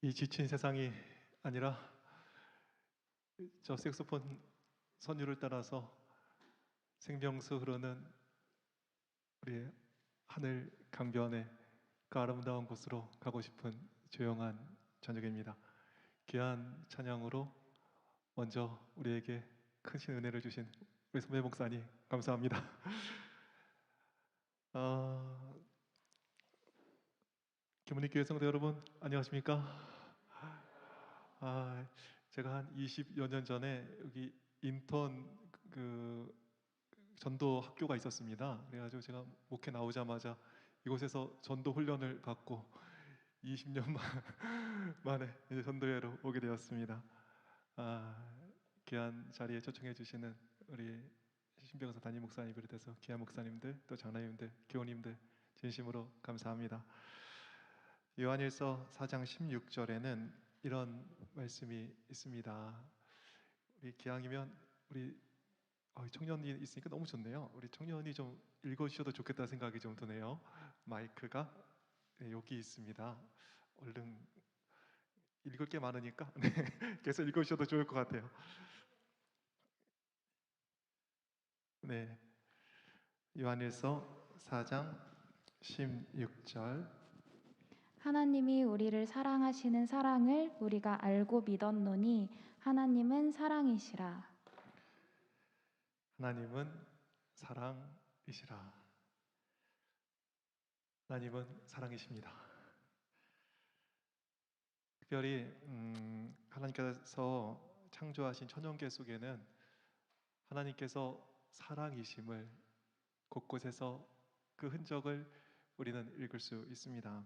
이 지친 세상이 아니라 저 색소폰 선율을 따라서 생명수 흐르는 우리의 하늘 강변의 그 아름다운 곳으로 가고 싶은 조용한 저녁입니다. 귀한 찬양으로 먼저 우리에게 크신 은혜를 주신 우리 선배 목사님 감사합니다. 교문리교회 성도 여러분 안녕하십니까? 제가 한 20여 년 전에 여기 인턴 전도 학교가 있었습니다. 그래가지고 제가 목회 나오자마자 이곳에서 전도 훈련을 받고 20년 만에 이제 전도회로 오게 되었습니다. 귀한 자리에 초청해 주시는 우리 신병서 담임 목사님 비롯해서 귀한 목사님들 또 장로님들 교우님들 진심으로 감사합니다. 요한일서 4장 16절에는 이런 말씀이 있습니다. 우리 기왕이면 우리 청년이 있으니까 너무 좋네요. 우리 청년이 좀 읽어주셔도 좋겠다 생각이 좀 드네요. 마이크가 여기 있습니다. 얼른 읽을 게 많으니까 계속 읽어주셔도 좋을 것 같아요. 네, 요한일서 4장 16절. 하나님이 우리를 사랑하시는 사랑을 우리가 알고 믿었노니 하나님은 사랑이시라. 하나님은 사랑이시라. 하나님은 사랑이십니다. 특별히 하나님께서 창조하신 천연계 속에는 하나님께서 사랑이심을 곳곳에서 그 흔적을 우리는 읽을 수 있습니다.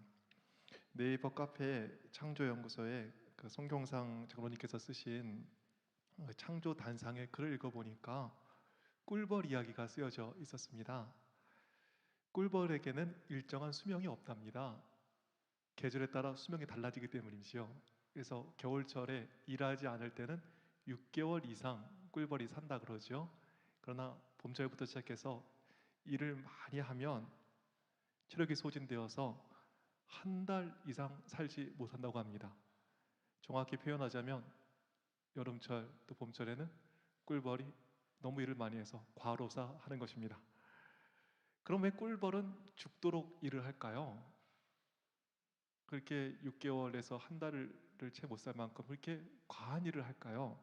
네이버 카페 창조연구소에 그 송경상 장로님께서 쓰신 창조 단상의 글을 읽어보니까 꿀벌 이야기가 쓰여져 있었습니다. 꿀벌에게는 일정한 수명이 없답니다. 계절에 따라 수명이 달라지기 때문이지요. 그래서 겨울철에 일하지 않을 때는 6개월 이상 꿀벌이 산다 그러죠. 그러나 봄철부터 시작해서 일을 많이 하면 체력이 소진되어서 한 달 이상 살지 못한다고 합니다. 정확히 표현하자면 여름철 또 봄철에는 꿀벌이 너무 일을 많이 해서 과로사하는 것입니다. 그럼 왜 꿀벌은 죽도록 일을 할까요? 그렇게 6개월에서 한 달을 채 못 살 만큼 그렇게 과한 일을 할까요?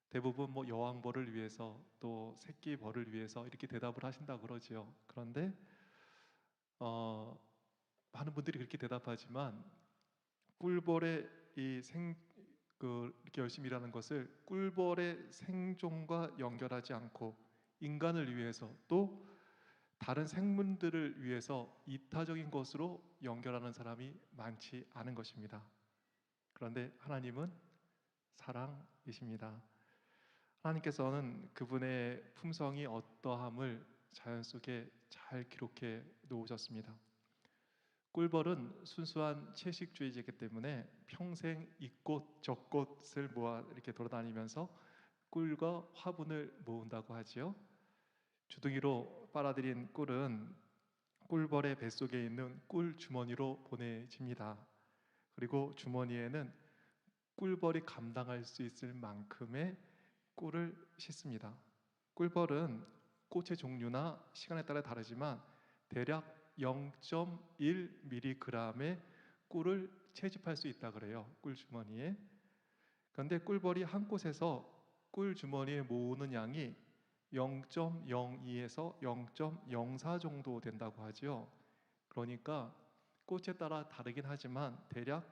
대부분 뭐 여왕벌을 위해서 또 새끼벌을 위해서 이렇게 대답을 하신다고 그러지요. 그런데 많은 분들이 그렇게 대답하지만 꿀벌의 이렇게 열심히 일하는 것을 꿀벌의 생존과 연결하지 않고 인간을 위해서 또 다른 생물들을 위해서 이타적인 것으로 연결하는 사람이 많지 않은 것입니다. 그런데 하나님은 사랑이십니다. 하나님께서는 그분의 품성이 어떠함을 자연 속에 잘 기록해 놓으셨습니다. 꿀벌은 순수한 채식주의자이기 때문에 평생 이꽃 저꽃을 모아 이렇게 돌아다니면서 꿀과 화분을 모은다고 하지요. 주둥이로 빨아들인 꿀은 꿀벌의 뱃속에 있는 꿀 주머니로 보내집니다. 그리고 주머니에는 꿀벌이 감당할 수 있을 만큼의 꿀을 싣습니다. 꿀벌은 꽃의 종류나 시간에 따라 다르지만 대략 0.1mg의 꿀을 채집할 수 있다 그래요. 꿀 주머니에. 그런데 꿀벌이 한 곳에서 꿀 주머니에 모으는 양이 0.02에서 0.04 정도 된다고 하죠. 그러니까 꽃에 따라 다르긴 하지만 대략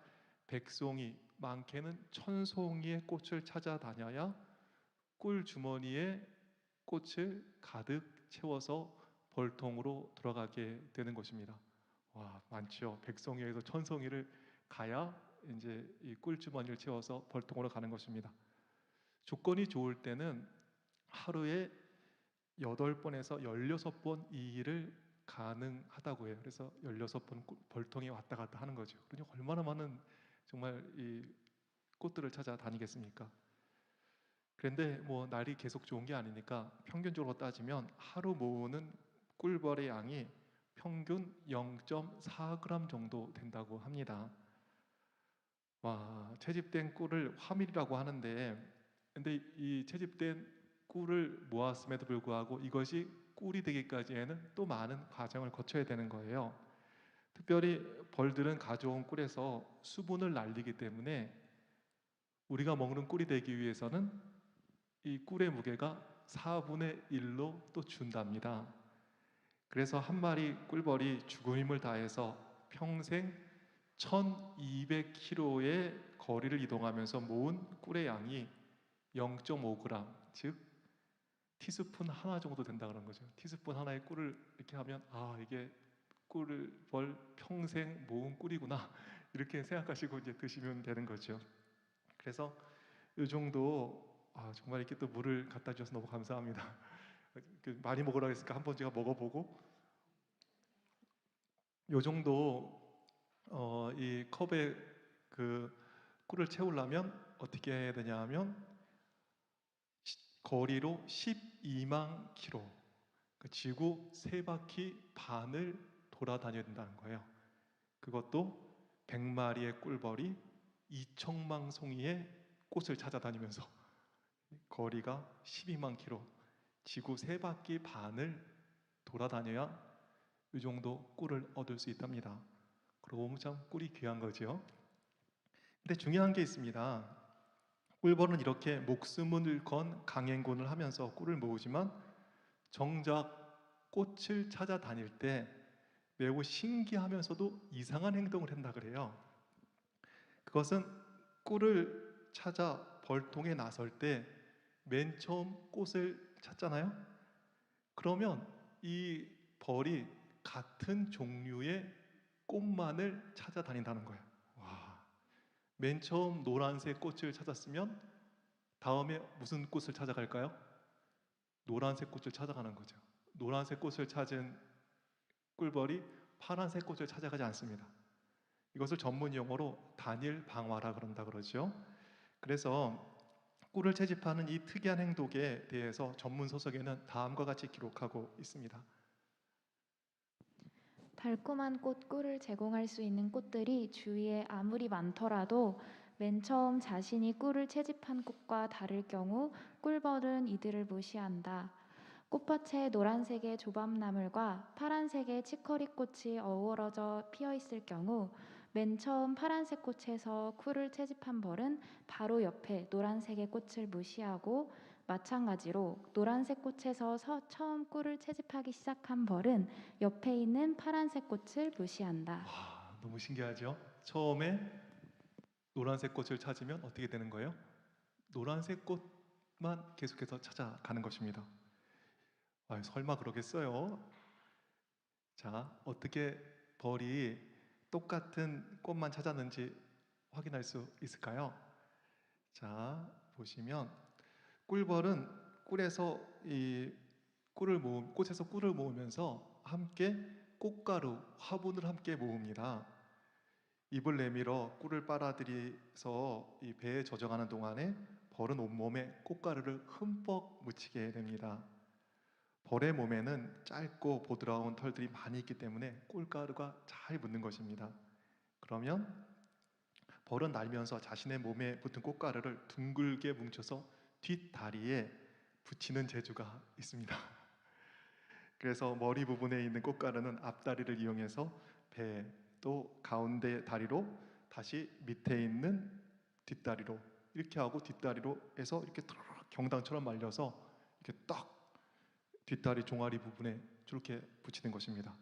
100송이, 많게는 1000송이의 꽃을 찾아다녀야 꿀 주머니에 꽃을 가득 채워서 벌통으로 들어가게 되는 것입니다. 와, 많죠. 100송이에서 1000송이를 가야 이제 이 꿀 주머니를 채워서 벌통으로 가는 것입니다. 조건이 좋을 때는 하루에 8번에서 16번 이 일을 가능하다고 해요. 그래서 16번 벌통에 왔다 갔다 하는 거죠. 그러니 얼마나 많은 정말 이 꽃들을 찾아 다니겠습니까? 그런데 뭐 날이 계속 좋은 게 아니니까 평균적으로 따지면 하루 모으는 꿀벌의 양이 평균 0.4g 정도 된다고 합니다. 와, 채집된 꿀을 화밀이라고 하는데, 근데 이 채집된 꿀을 모았음에도 불구하고 이것이 꿀이 되기까지에는 또 많은 과정을 거쳐야 되는 거예요. 특별히 벌들은 가져온 꿀에서 수분을 날리기 때문에 우리가 먹는 꿀이 되기 위해서는 이 꿀의 무게가 4분의 1로 또 준답니다. 그래서 한 마리 꿀벌이 죽은 힘을 다해서 평생 1200km의 거리를 이동하면서 모은 꿀의 양이 0.5g, 즉 티스푼 하나 정도 된다 그런 거죠. 티스푼 하나의 꿀을 이렇게 하면 이게 꿀벌 평생 모은 꿀이구나 이렇게 생각하시고 이제 드시면 되는 거죠. 그래서 이 정도 정말 이렇게 또 물을 갖다 주셔서 너무 감사합니다. 많이 먹으라고 했으니까 한번 제가 먹어보고 요 정도 이 컵에 그 꿀을 채우려면 어떻게 해야 되냐 하면 거리로 12만 킬로, 그 지구 3바퀴 반을 돌아다녀야 된다는 거예요. 그것도 100마리의 꿀벌이 2천만 송이의 꽃을 찾아다니면서 거리가 12만 킬로, 지구 3바퀴 반을 돌아다녀야 이 정도 꿀을 얻을 수 있답니다. 그러고 보면 참 꿀이 귀한 거죠. 근데 중요한 게 있습니다. 꿀벌은 이렇게 목숨을 건 강행군을 하면서 꿀을 모으지만 정작 꽃을 찾아다닐 때 매우 신기하면서도 이상한 행동을 한다 그래요. 그것은 꿀을 찾아 벌통에 나설 때 맨 처음 꽃을 찾잖아요. 그러면 이 벌이 같은 종류의 꽃만을 찾아다닌다는 거예요. 와, 맨 처음 노란색 꽃을 찾았으면 다음에 무슨 꽃을 찾아갈까요? 노란색 꽃을 찾아가는 거죠. 노란색 꽃을 찾은 꿀벌이 파란색 꽃을 찾아가지 않습니다. 이것을 전문 용어로 단일 방화라 그런다 그러죠. 그래서 꿀을 채집하는 이 특이한 행동에 대해서 전문 서적에는 다음과 같이 기록하고 있습니다. 달콤한 꽃 꿀을 제공할 수 있는 꽃들이 주위에 아무리 많더라도 맨 처음 자신이 꿀을 채집한 꽃과 다를 경우 꿀벌은 이들을 무시한다. 꽃밭에 노란색의 조밥나물과 파란색의 치커리꽃이 어우러져 피어 있을 경우 맨 처음 파란색 꽃에서 꿀을 채집한 벌은 바로 옆에 노란색의 꽃을 무시하고, 마찬가지로 노란색 꽃에서 처음 꿀을 채집하기 시작한 벌은 옆에 있는 파란색 꽃을 무시한다. 와, 너무 신기하죠? 처음에 노란색 꽃을 찾으면 어떻게 되는 거예요? 노란색 꽃만 계속해서 찾아가는 것입니다. 설마 그러겠어요? 자, 어떻게 벌이 똑같은 꽃만 찾았는지 확인할 수 있을까요? 자, 보시면 꿀벌은 꿀에서 꽃에서 꿀을 모으면서 함께 꽃가루, 화분을 함께 모읍니다. 입을 내밀어 꿀을 빨아들여서 이 배에 저장하는 동안에 벌은 온몸에 꽃가루를 흠뻑 묻히게 됩니다. 벌의 몸에는 짧고 보드라운 털들이 많이 있기 때문에 꿀가루가 잘 묻는 것입니다. 그러면 벌은 날면서 자신의 몸에 붙은 꽃가루를 둥글게 뭉쳐서 뒷다리에 붙이는 재주가 있습니다. 그래서 머리 부분에 있는 꽃가루는 앞다리를 이용해서 배, 또 가운데 다리로, 다시 밑에 있는 뒷다리로 이렇게 하고 뒷다리로 해서 이렇게 경당처럼 말려서 이렇게 딱 뒷다리 종아리 부분에 저렇게 붙이는 것입니다.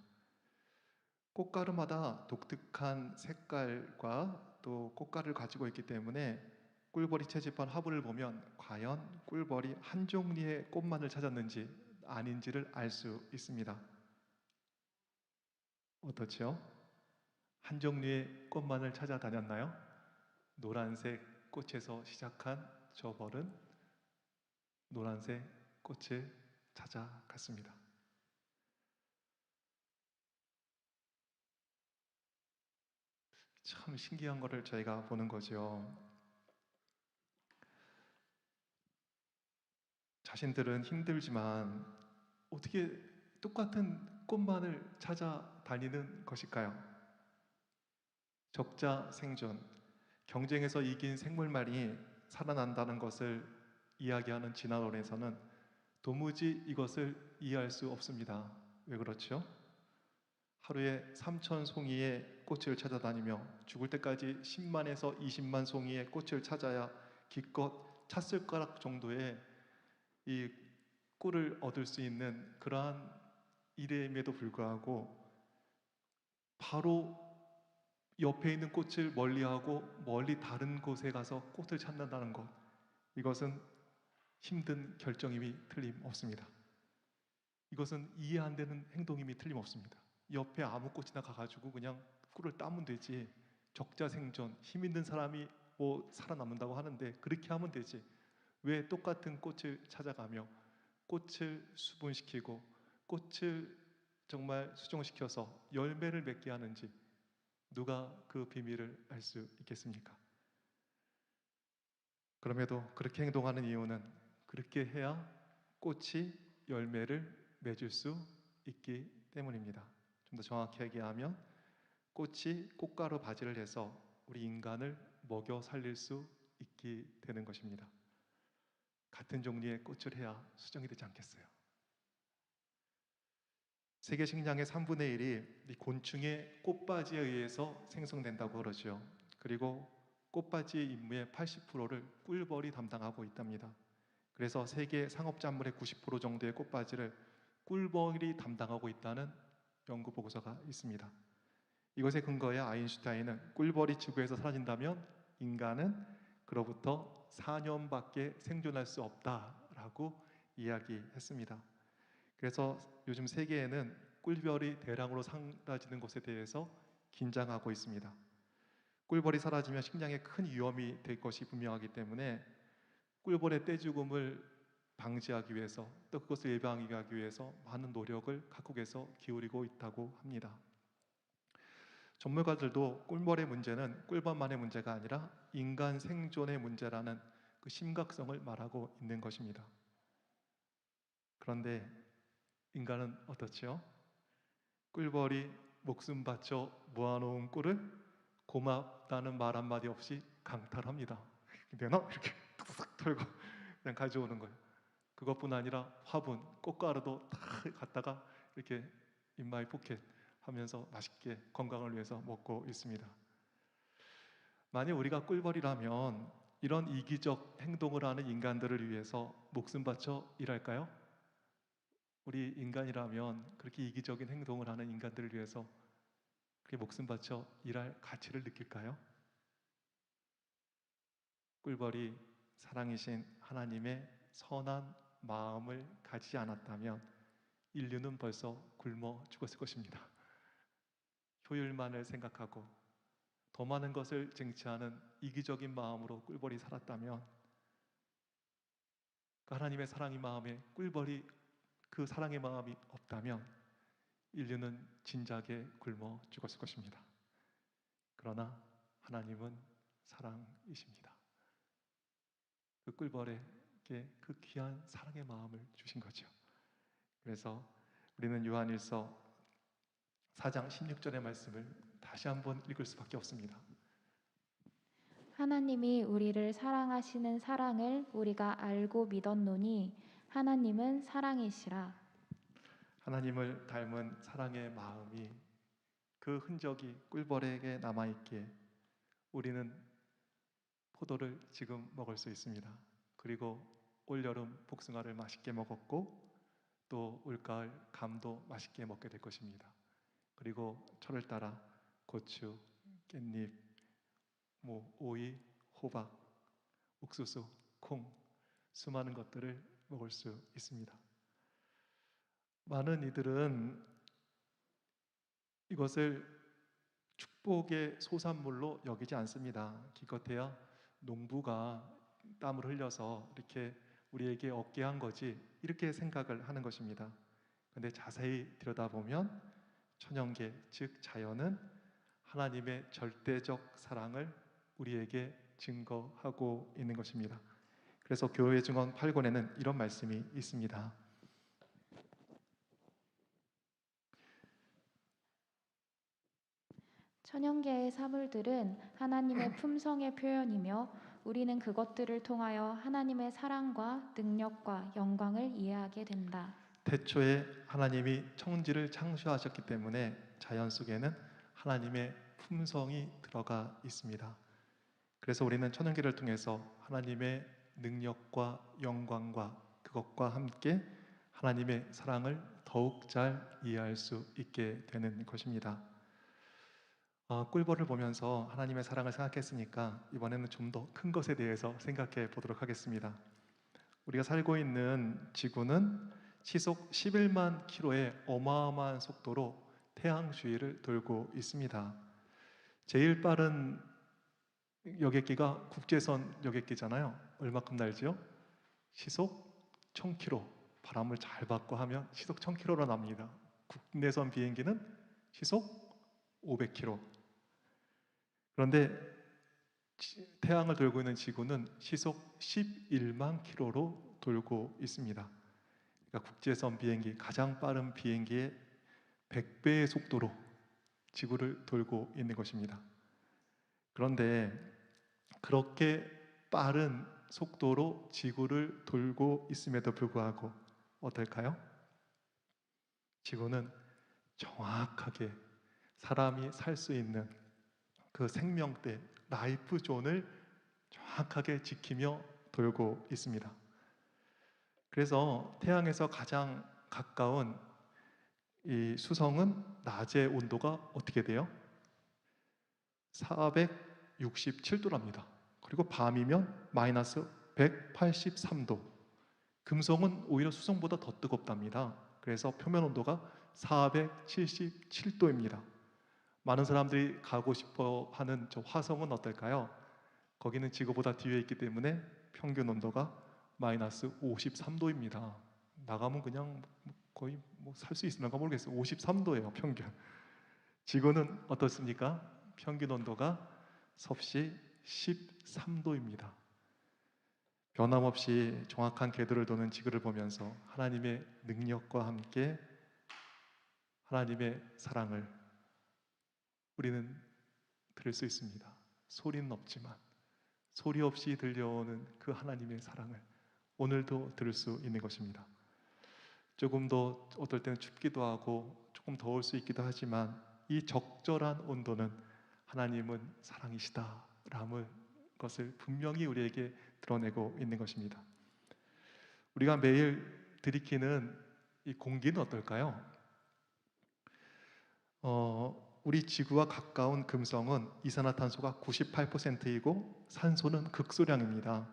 꽃가루마다 독특한 색깔과 또 꽃가루를 가지고 있기 때문에 꿀벌이 채집한 화분을 보면 과연 꿀벌이 한 종류의 꽃만을 찾았는지 아닌지를 알 수 있습니다. 어떻죠? 한 종류의 꽃만을 찾아다녔나요? 노란색 꽃에서 시작한 저 벌은 노란색 꽃을 찾아갔습니다. 참 신기한 거를 저희가 보는 거죠. 자신들은 힘들지만 어떻게 똑같은 꽃만을 찾아다니는 것일까요? 적자 생존. 경쟁에서 이긴 생물만이 살아난다는 것을 이야기하는 진화론에서는 도무지 이것을 이해할 수 없습니다. 왜 그렇죠? 하루에 3천 송이의 꽃을 찾아다니며 죽을 때까지 10만에서 20만 송이의 꽃을 찾아야 기껏 찼을 거락 정도의 이 꿀을 얻을 수 있는 그러한 일임에도 불구하고 바로 옆에 있는 꽃을 멀리하고 멀리 다른 곳에 가서 꽃을 찾는다는 것, 이것은 힘든 결정임이 틀림없습니다. 이것은 이해 안 되는 행동임이 틀림없습니다. 옆에 아무 꽃이나 가가지고 그냥 꿀을 따면 되지, 적자생존, 힘 있는 사람이 뭐 살아남는다고 하는데 그렇게 하면 되지, 왜 똑같은 꽃을 찾아가며 꽃을 수분시키고 꽃을 정말 수정시켜서 열매를 맺게 하는지 누가 그 비밀을 알 수 있겠습니까? 그럼에도 그렇게 행동하는 이유는 그렇게 해야 꽃이 열매를 맺을 수 있기 때문입니다. 좀 더 정확히 얘기하면 꽃이 꽃가루 바지를 해서 우리 인간을 먹여 살릴 수 있게 되는 것입니다. 같은 종류의 꽃을 해야 수정이 되지 않겠어요? 세계 식량의 3분의 1이 이 곤충의 꽃바지에 의해서 생성된다고 그러죠. 그리고 꽃바지의 임무의 80%를 꿀벌이 담당하고 있답니다. 그래서 세계 상업작물의 90% 정도의 꽃바지를 꿀벌이 담당하고 있다는 연구 보고서가 있습니다. 이것에 근거해 아인슈타인은 꿀벌이 지구에서 사라진다면 인간은 그로부터 4년밖에 생존할 수 없다라고 이야기했습니다. 그래서 요즘 세계에는 꿀벌이 대량으로 사라지는 것에 대해서 긴장하고 있습니다. 꿀벌이 사라지면 식량에 큰 위험이 될 것이 분명하기 때문에 꿀벌의 떼죽음을 방지하기 위해서 또 그것을 예방하기 위해서 많은 노력을 각국에서 기울이고 있다고 합니다. 전문가들도 꿀벌의 문제는 꿀벌만의 문제가 아니라 인간 생존의 문제라는 그 심각성을 말하고 있는 것입니다. 그런데 인간은 어떻지요? 꿀벌이 목숨 바쳐 모아놓은 꿀을 고맙다는 말 한마디 없이 강탈합니다. 내놔? 이렇게 툭툭 털고 그냥 가져오는 거예요. 그것뿐 아니라 화분, 꽃가루도 다 갖다가 이렇게 인마이 포켓 하면서 맛있게 건강을 위해서 먹고 있습니다. 만약 우리가 꿀벌이라면 이런 이기적 행동을 하는 인간들을 위해서 목숨 바쳐 일할까요? 우리 인간이라면 그렇게 이기적인 행동을 하는 인간들을 위해서 그렇게 목숨 바쳐 일할 가치를 느낄까요? 꿀벌이 사랑이신 하나님의 선한 마음을 가지지 않았다면 인류는 벌써 굶어 죽었을 것입니다. 효율만을 생각하고 더 많은 것을 쟁취하는 이기적인 마음으로 꿀벌이 살았다면 그 하나님의 사랑의 마음에 꿀벌이 그 사랑의 마음이 없다면 인류는 진작에 굶어 죽었을 것입니다. 그러나 하나님은 사랑이십니다. 그 꿀벌에게 그 귀한 사랑의 마음을 주신 거죠. 그래서 우리는 요한일서 4장 16절의 말씀을 다시 한번 읽을 수밖에 없습니다. 하나님이 우리를 사랑하시는 사랑을 우리가 알고 믿었노니 하나님은 사랑이시라. 하나님을 닮은 사랑의 마음이 그 흔적이 꿀벌에게 남아있기에 우리는 포도를 지금 먹을 수 있습니다. 그리고 올여름 복숭아를 맛있게 먹었고 또 올가을 감도 맛있게 먹게 될 것입니다. 그리고 철을 따라 고추, 깻잎, 오이, 호박, 옥수수, 콩, 수많은 것들을 먹을 수 있습니다. 많은 이들은 이것을 축복의 소산물로 여기지 않습니다. 기껏해야 농부가 땀을 흘려서 이렇게 우리에게 얻게 한 거지 이렇게 생각을 하는 것입니다. 그런데 자세히 들여다보면 천연계, 즉 자연은 하나님의 절대적 사랑을 우리에게 증거하고 있는 것입니다. 그래서 교회 증언 8권에는 이런 말씀이 있습니다. 천연계의 사물들은 하나님의 품성의 표현이며 우리는 그것들을 통하여 하나님의 사랑과 능력과 영광을 이해하게 된다. 태초에 하나님이 천지를 창조하셨기 때문에 자연 속에는 하나님의 품성이 들어가 있습니다. 그래서 우리는 천연계를 통해서 하나님의 능력과 영광과 그것과 함께 하나님의 사랑을 더욱 잘 이해할 수 있게 되는 것입니다. 꿀벌을 보면서 하나님의 사랑을 생각했으니까 이번에는 좀 더 큰 것에 대해서 생각해 보도록 하겠습니다. 우리가 살고 있는 지구는 시속 11만 킬로의 어마어마한 속도로 태양 주위를 돌고 있습니다. 제일 빠른 여객기가 국제선 여객기잖아요. 얼마큼 날지요? 시속 1000km. 바람을 잘 받고 하면 시속 1000km로 납니다. 국내선 비행기는 시속 500km. 그런데 태양을 돌고 있는 지구는 시속 11만 킬로로 돌고 있습니다. 그러니까 국제선 비행기, 가장 빠른 비행기의 100배의 속도로 지구를 돌고 있는 것입니다. 그런데 그렇게 빠른 속도로 지구를 돌고 있음에도 불구하고 어떨까요? 지구는 정확하게 사람이 살 수 있는 그 생명대, 라이프 존을 정확하게 지키며 돌고 있습니다. 그래서 태양에서 가장 가까운 이 수성은 낮의 온도가 어떻게 돼요? 467도랍니다. 그리고 밤이면 마이너스 183도. 금성은 오히려 수성보다 더 뜨겁답니다. 그래서 표면 온도가 477도입니다. 많은 사람들이 가고 싶어 하는 저 화성은 어떨까요? 거기는 지구보다 뒤에 있기 때문에 평균 온도가 마이너스 53도입니다. 나가면 그냥 거의 살 수 있을까 모르겠어요. 53도예요, 평균. 지구는 어떻습니까? 평균 온도가 섭씨 13도입니다. 변함없이 정확한 궤도를 도는 지구를 보면서 하나님의 능력과 함께 하나님의 사랑을 우리는 들을 수 있습니다. 소리는 없지만 소리 없이 들려오는 그 하나님의 사랑을 오늘도 들을 수 있는 것입니다. 조금 더 어떨 때는 춥기도 하고 조금 더울 수 있기도 하지만 이 적절한 온도는 하나님은 사랑이시다라는 것을 분명히 우리에게 드러내고 있는 것입니다. 우리가 매일 들이키는 이 공기는 어떨까요? 우리 지구와 가까운 금성은 이산화탄소가 98%이고 산소는 극소량입니다.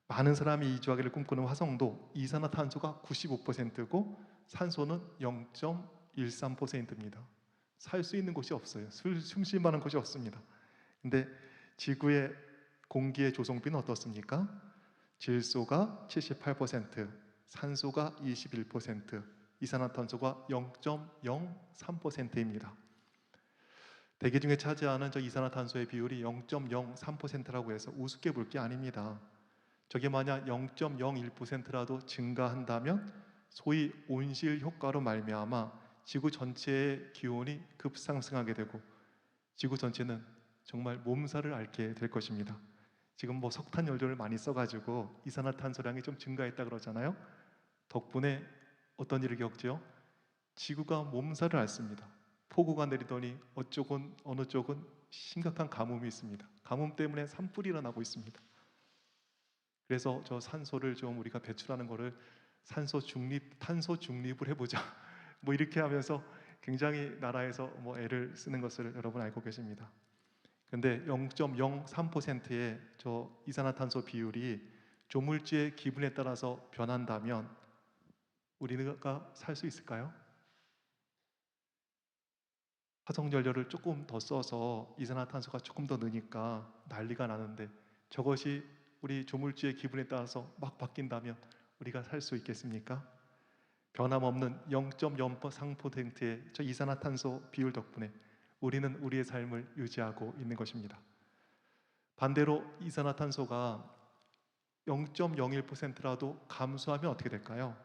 많은 사람이 이주하기를 꿈꾸는 화성도 이산화탄소가 95%고 산소는 0.13%입니다. 살 수 있는 곳이 없어요. 숨 쉴 만한 곳이 없습니다. 근데 지구의 공기의 조성비는 어떻습니까? 질소가 78%, 산소가 21%, 이산화탄소가 0.03%입니다. 대기 중에 차지하는 저 이산화탄소의 비율이 0.03%라고 해서 우습게 볼 게 아닙니다. 저게 만약 0.01%라도 증가한다면 소위 온실 효과로 말미암아 지구 전체의 기온이 급상승하게 되고 지구 전체는 정말 몸살을 앓게 될 것입니다. 지금 석탄 연료를 많이 써가지고 이산화탄소량이 좀 증가했다 그러잖아요. 덕분에 어떤 일을 겪죠? 지구가 몸살을 앓습니다. 폭우가 내리더니 어느 쪽은 심각한 가뭄이 있습니다. 가뭄 때문에 산불이 일어나고 있습니다. 그래서 저 산소를 좀 우리가 배출하는 거를 탄소 중립을 해보자. 이렇게 하면서 굉장히 나라에서 애를 쓰는 것을 여러분 알고 계십니다. 근데 0.03%의 저 이산화탄소 비율이 조물주의 기분에 따라서 변한다면 우리가 살 수 있을까요? 화석연료를 조금 더 써서 이산화탄소가 조금 더 느니까 난리가 나는데 저것이 우리 조물주의 기분에 따라서 막 바뀐다면 우리가 살 수 있겠습니까? 변함없는 0.03%의 저 이산화탄소 비율 덕분에 우리는 우리의 삶을 유지하고 있는 것입니다. 반대로 이산화탄소가 0.01%라도 감소하면 어떻게 될까요?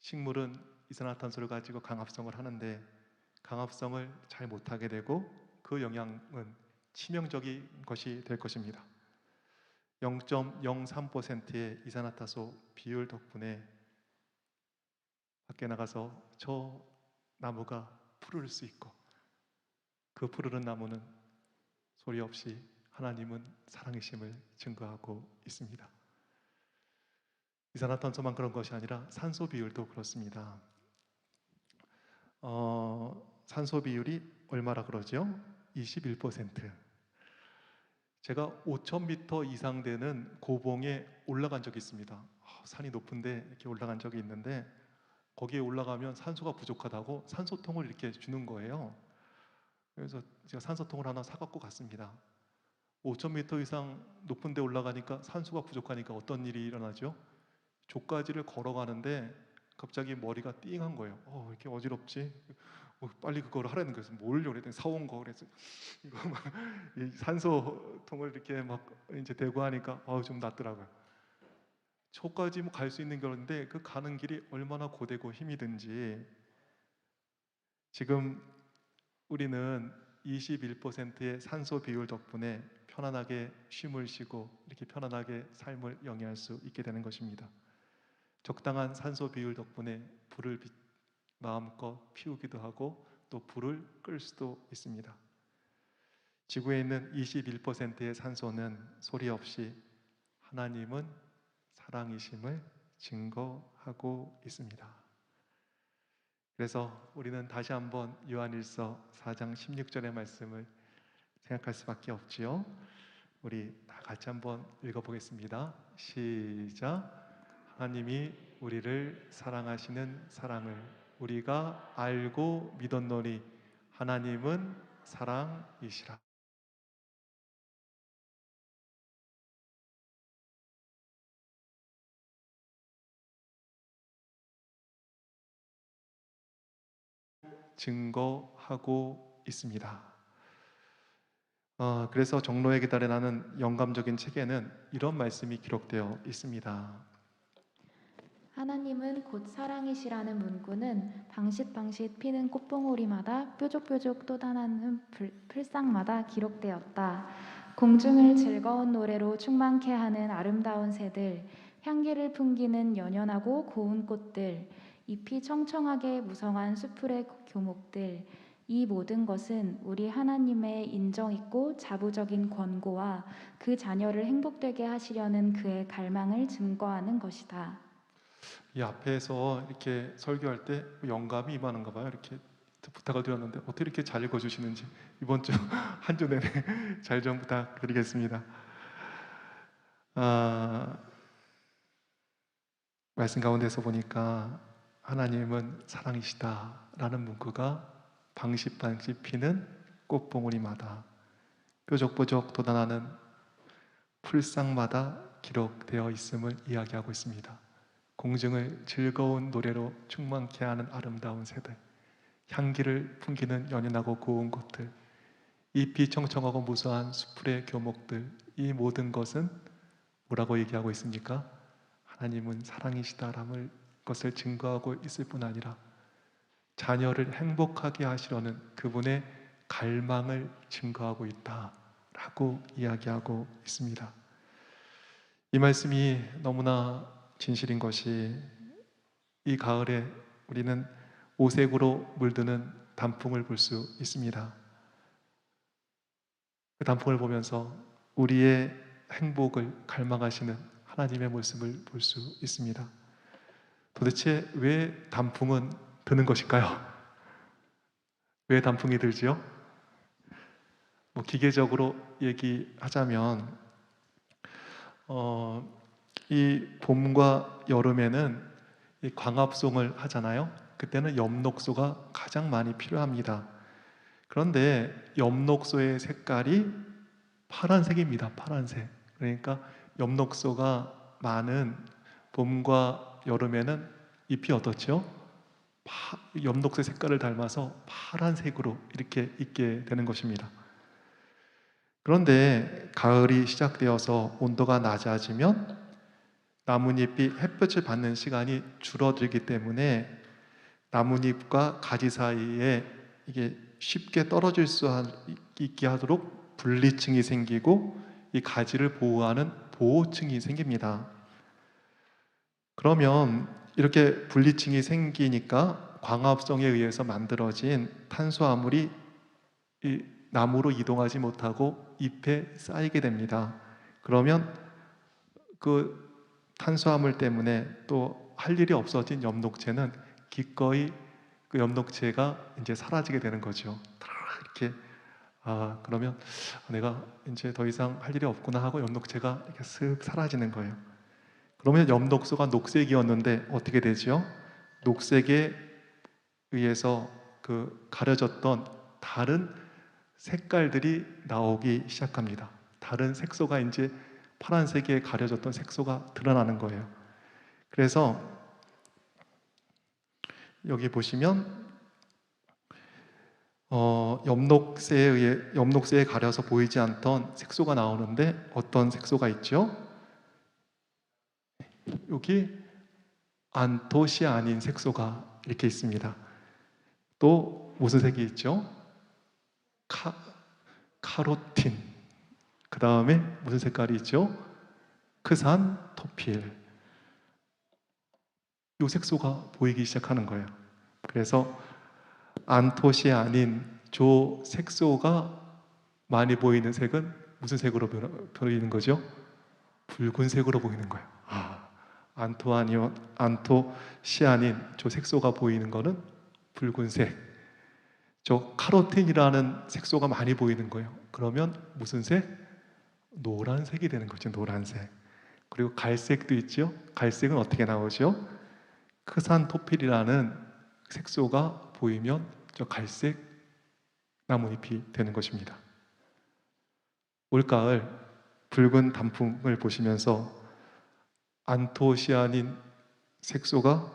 식물은 이산화탄소를 가지고 강합성을 하는데 강합성을 잘 못하게 되고 그 영향은 치명적인 것이 될 것입니다. 0.03%의 이산화탄소 비율 덕분에 밖에 나가서 저 나무가 푸를 수 있고, 그 푸르른 나무는 소리 없이 하나님은 사랑이심을 증거하고 있습니다. 이산화탄소만 그런 것이 아니라 산소 비율도 그렇습니다. 산소 비율이 얼마라 그러죠? 21%. 제가 5,000m 이상 되는 고봉에 올라간 적이 있습니다. 산이 높은데 이렇게 올라간 적이 있는데, 거기에 올라가면 산소가 부족하다고 산소통을 이렇게 주는 거예요. 그래서 제가 산소통을 하나 사갖고 갔습니다. 5,000m 이상 높은 데 올라가니까 산소가 부족하니까 어떤 일이 일어나죠? 족가지를 걸어가는데 갑자기 머리가 띵한 거예요. 이렇게 어지럽지? 빨리 그거를 하라는 거예요. 뭘요? 그랬더니 사온 거. 그래서 이거 막 이 산소통을 이렇게 막 이제 대고 하니까 좀 낫더라고요. 저까지 뭐 갈 수 있는 거였는데 그 가는 길이 얼마나 고되고 힘이 든지, 지금 우리는 21%의 산소 비율 덕분에 편안하게 쉼을 쉬고 이렇게 편안하게 삶을 영위할 수 있게 되는 것입니다. 적당한 산소 비율 덕분에 불을 마음껏 피우기도 하고 또 불을 끌 수도 있습니다. 지구에 있는 21%의 산소는 소리 없이 하나님은 사랑이심을 증거하고 있습니다. 그래서 우리는 다시 한번 요한일서 4장 16절의 말씀을 생각할 수밖에 없지요. 우리 다 같이 한번 읽어보겠습니다. 시작. 하나님이 우리를 사랑하시는 사랑을 우리가 알고 믿었노니 하나님은 사랑이시라. 증거하고 있습니다. 그래서 종로의 계달이라는 영감적인 책에는 이런 말씀이 기록되어 있습니다. 하나님은 곧 사랑이시라는 문구는 방싯방싯 피는 꽃봉오리마다 뾰족뾰족 돋아나는 풀상마다 기록되었다. 공중을 즐거운 노래로 충만케 하는 아름다운 새들, 향기를 풍기는 연연하고 고운 꽃들, 잎이 청청하게 무성한 수풀의 교목들, 이 모든 것은 우리 하나님의 인정 있고 자부적인 권고와 그 자녀를 행복되게 하시려는 그의 갈망을 증거하는 것이다. 이 앞에서 이렇게 설교할 때 영감이 임하는가 봐요. 이렇게 부탁을 드렸는데 어떻게 이렇게 잘 읽어주시는지 이번 주 한 주 내내 잘 좀 부탁드리겠습니다. 말씀 가운데서 보니까 하나님은 사랑이시다라는 문구가 방싯방싯 피는 꽃봉오리마다 뾰족뾰족 돋아나는 풀상마다 기록되어 있음을 이야기하고 있습니다. 공중을 즐거운 노래로 충만케 하는 아름다운 새들, 향기를 풍기는 연연하고 고운 꽃들, 잎이 청청하고 무수한 수풀의 교목들, 이 모든 것은 뭐라고 얘기하고 있습니까? 하나님은 사랑이시다라는 것을 증거하고 있을 뿐 아니라 자녀를 행복하게 하시려는 그분의 갈망을 증거하고 있다라고 이야기하고 있습니다. 이 말씀이 너무나 진실인 것이, 이 가을에 우리는 오색으로 물드는 단풍을 볼 수 있습니다. 그 단풍을 보면서 우리의 행복을 갈망하시는 하나님의 모습을 볼 수 있습니다. 도대체 왜 단풍은 드는 것일까요? 왜 단풍이 들지요? 기계적으로 얘기하자면 이 봄과 여름에는 이 광합송을 하잖아요. 그때는 엽록소가 가장 많이 필요합니다. 그런데 엽록소의 색깔이 파란색입니다. 파란색. 그러니까 엽록소가 많은 봄과 여름에는 잎이 어떻죠? 엽록소의 색깔을 닮아서 파란색으로 이렇게 있게 되는 것입니다. 그런데 가을이 시작되어서 온도가 낮아지면 나뭇잎이 햇볕을 받는 시간이 줄어들기 때문에 나뭇잎과 가지 사이에 이게 쉽게 떨어질 수 있게 하도록 분리층이 생기고 이 가지를 보호하는 보호층이 생깁니다. 그러면 이렇게 분리층이 생기니까 광합성에 의해서 만들어진 탄수화물이 이 나무로 이동하지 못하고 잎에 쌓이게 됩니다. 그러면 그 탄수화물 때문에 또 할 일이 없어진 엽록체는 기꺼이 그 엽록체가 이제 사라지게 되는 거죠. 이렇게 그러면 내가 이제 더 이상 할 일이 없구나 하고 엽록체가 이렇게 쓱 사라지는 거예요. 그러면 엽록소가 녹색이었는데 어떻게 되죠? 녹색에 의해서 그 가려졌던 다른 색깔들이 나오기 시작합니다. 다른 색소가 이제 파란색에 가려졌던 색소가 드러나는 거예요. 그래서 여기 보시면 엽록새에 가려서 보이지 않던 색소가 나오는데 어떤 색소가 있죠? 여기 안토시아닌 색소가 이렇게 있습니다. 또 무슨 색이 있죠? 카로틴. 그 다음에 무슨 색깔이 있죠? 크산토필. 이 색소가 보이기 시작하는 거예요. 그래서 안토시아닌 조 색소가 많이 보이는 색은 무슨 색으로 보이는 거죠? 붉은색으로 보이는 거예요. 안토시아닌 저 색소가 보이는 거는 붉은색. 저 카로틴이라는 색소가 많이 보이는 거예요. 그러면 무슨 색? 노란색이 되는 거죠. 노란색. 그리고 갈색도 있죠. 갈색은 어떻게 나오죠? 크산토필이라는 색소가 보이면 저 갈색 나뭇잎이 되는 것입니다. 올가을 붉은 단풍을 보시면서 안토시아닌 색소가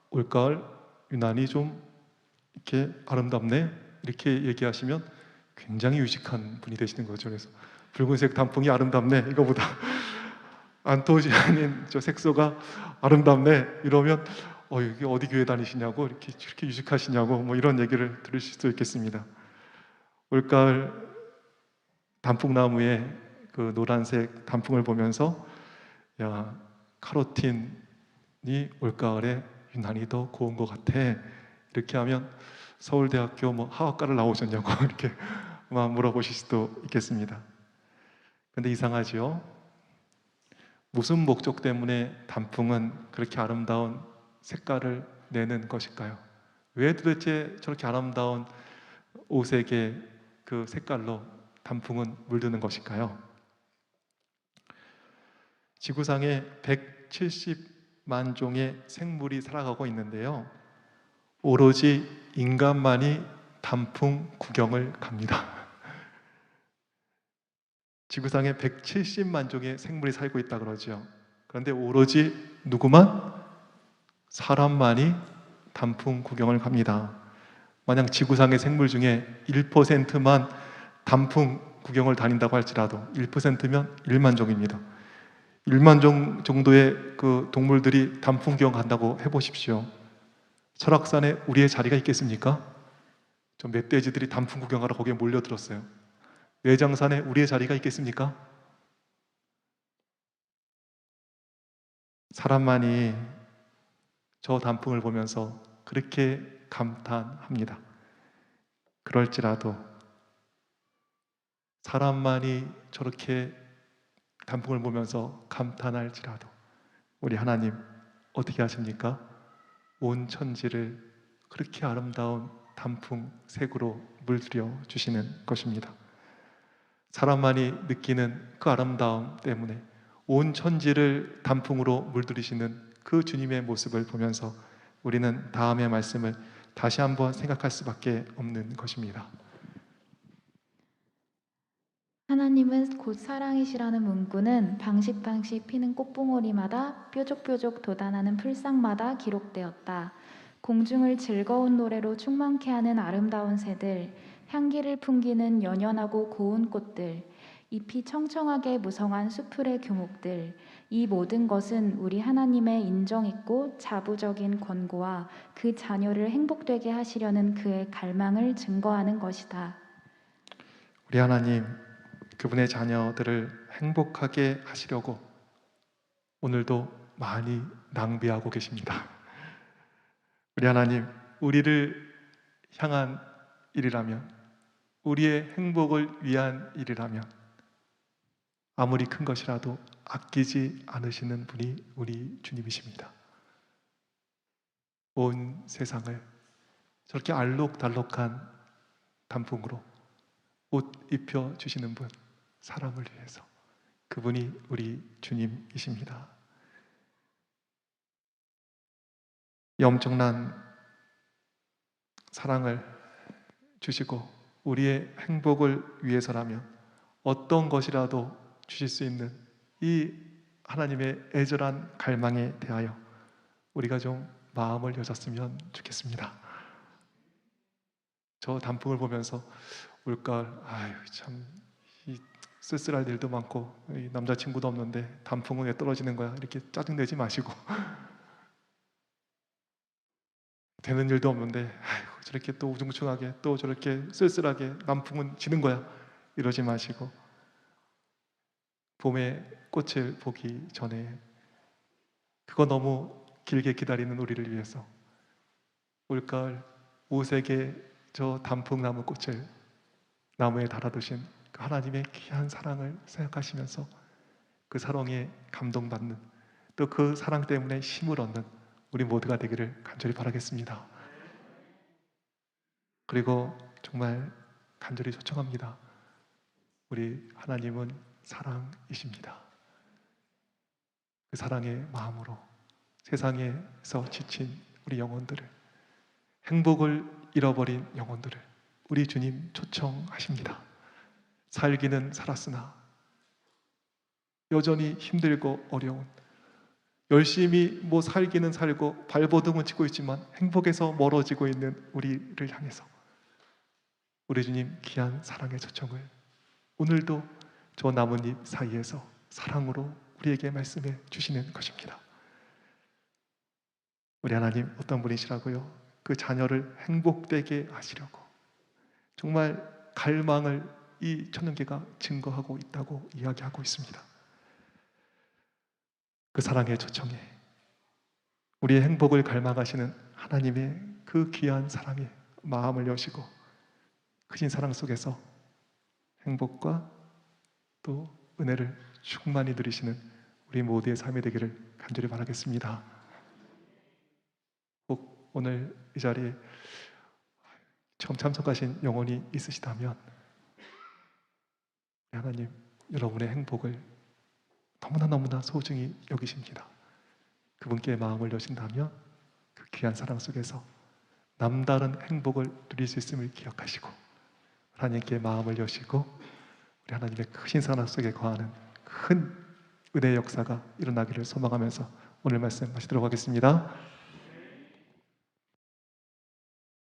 올가을 유난히 좀 이렇게 아름답네 이렇게 얘기하시면 굉장히 유식한 분이 되시는 거죠. 그래서 붉은색 단풍이 아름답네 이거보다 안토시아닌 저 색소가 아름답네 이러면 여기 어디 교회 다니시냐고 이렇게 유식하시냐고 뭐 이런 얘기를 들을 수도 있겠습니다. 올가을 단풍나무의 그 노란색 단풍을 보면서 야 카로틴이 올가을에 유난히 더 고운 것 같아 이렇게 하면 서울대학교 뭐 화학과를 나오셨냐고 이렇게 물어보실 수도 있겠습니다. 근데 이상하죠? 무슨 목적 때문에 단풍은 그렇게 아름다운 색깔을 내는 것일까요? 왜 도대체 저렇게 아름다운 오색의 그 색깔로 단풍은 물드는 것일까요? 지구상에 170만 종의 생물이 살아가고 있는데요. 오로지 인간만이 단풍 구경을 갑니다. 지구상에 170만 종의 생물이 살고 있다 그러죠. 그런데 오로지 누구만? 사람만이 단풍 구경을 갑니다. 만약 지구상의 생물 중에 1%만 단풍 구경을 다닌다고 할지라도 1%면 1만 종입니다. 1만 종 정도의 그 동물들이 단풍 구경 간다고 해보십시오. 설악산에 우리의 자리가 있겠습니까? 저 멧돼지들이 단풍 구경하러 거기에 몰려들었어요. 외장산에 우리의 자리가 있겠습니까? 사람만이 저 단풍을 보면서 그렇게 감탄합니다. 그럴지라도 사람만이 저렇게 단풍을 보면서 감탄할지라도 우리 하나님 어떻게 하십니까? 온 천지를 그렇게 아름다운 단풍 색으로 물들여 주시는 것입니다. 사람만이 느끼는 그 아름다움 때문에 온 천지를 단풍으로 물들이시는 그 주님의 모습을 보면서 우리는 다음의 말씀을 다시 한번 생각할 수밖에 없는 것입니다. 하나님은 곧 사랑이시라는 문구는 방식방식 피는 꽃봉오리마다 뾰족뾰족 돋아나는 풀상마다 기록되었다. 공중을 즐거운 노래로 충만케 하는 아름다운 새들, 향기를 풍기는 연연하고 고운 꽃들, 잎이 청청하게 무성한 수풀의 교목들, 이 모든 것은 우리 하나님의 인정있고 자부적인 권고와 그 자녀를 행복되게 하시려는 그의 갈망을 증거하는 것이다. 우리 하나님, 그분의 자녀들을 행복하게 하시려고 오늘도 많이 낭비하고 계십니다. 우리 하나님, 우리를 향한 일이라면, 우리의 행복을 위한 일이라면 아무리 큰 것이라도 아끼지 않으시는 분이 우리 주님이십니다. 온 세상을 저렇게 알록달록한 단풍으로 옷 입혀 주시는 분, 사람을 위해서, 그분이 우리 주님이십니다. 이 엄청난 사랑을 주시고 우리의 행복을 위해서라면 어떤 것이라도 주실 수 있는 이 하나님의 애절한 갈망에 대하여 우리가 좀 마음을 여셨으면 좋겠습니다. 저 단풍을 보면서 올가을, 아유 참 이 쓸쓸할 일도 많고 이 남자친구도 없는데 단풍은 왜 떨어지는 거야, 이렇게 짜증내지 마시고 되는 일도 없는데 아이고 저렇게 또 우중충하게 또 저렇게 쓸쓸하게 단풍은 지는 거야, 이러지 마시고 봄에 꽃을 보기 전에 그거 너무 길게 기다리는 우리를 위해서 올가을 오색의 저 단풍나무 꽃을 나무에 달아두신 그 하나님의 귀한 사랑을 생각하시면서 그 사랑에 감동받는, 또 그 사랑 때문에 힘을 얻는 우리 모두가 되기를 간절히 바라겠습니다. 그리고 정말 간절히 초청합니다. 우리 하나님은 사랑이십니다. 그 사랑의 마음으로 세상에서 지친 우리 영혼들을, 행복을 잃어버린 영혼들을 우리 주님 초청하십니다. 살기는 살았으나 여전히 힘들고 어려운, 열심히 뭐 살기는 살고 발버둥은 치고 있지만 행복에서 멀어지고 있는 우리를 향해서 우리 주님 귀한 사랑의 초청을 오늘도 저 나뭇잎 사이에서 사랑으로 우리에게 말씀해 주시는 것입니다. 우리 하나님 어떤 분이시라고요? 그 자녀를 행복되게 하시려고 정말 갈망을 이 천년계가 증거하고 있다고 이야기하고 있습니다. 그 사랑의 초청에 우리의 행복을 갈망하시는 하나님의 그 귀한 사랑에 마음을 여시고 크신 사랑 속에서 행복과 또 은혜를 충만히 누리시는 우리 모두의 삶이 되기를 간절히 바라겠습니다. 꼭 오늘 이 자리에 처음 참석하신 영혼이 있으시다면 하나님 여러분의 행복을 너무나 소중히 여기십니다. 그분께 마음을 여신다면 그 귀한 사랑 속에서 남다른 행복을 누릴 수 있음을 기억하시고 하나님께 마음을 여시고 우리 하나님의 크신 사랑 속에 거하는 큰 은혜의 역사가 일어나기를 소망하면서 오늘 말씀 마치도록 하겠습니다.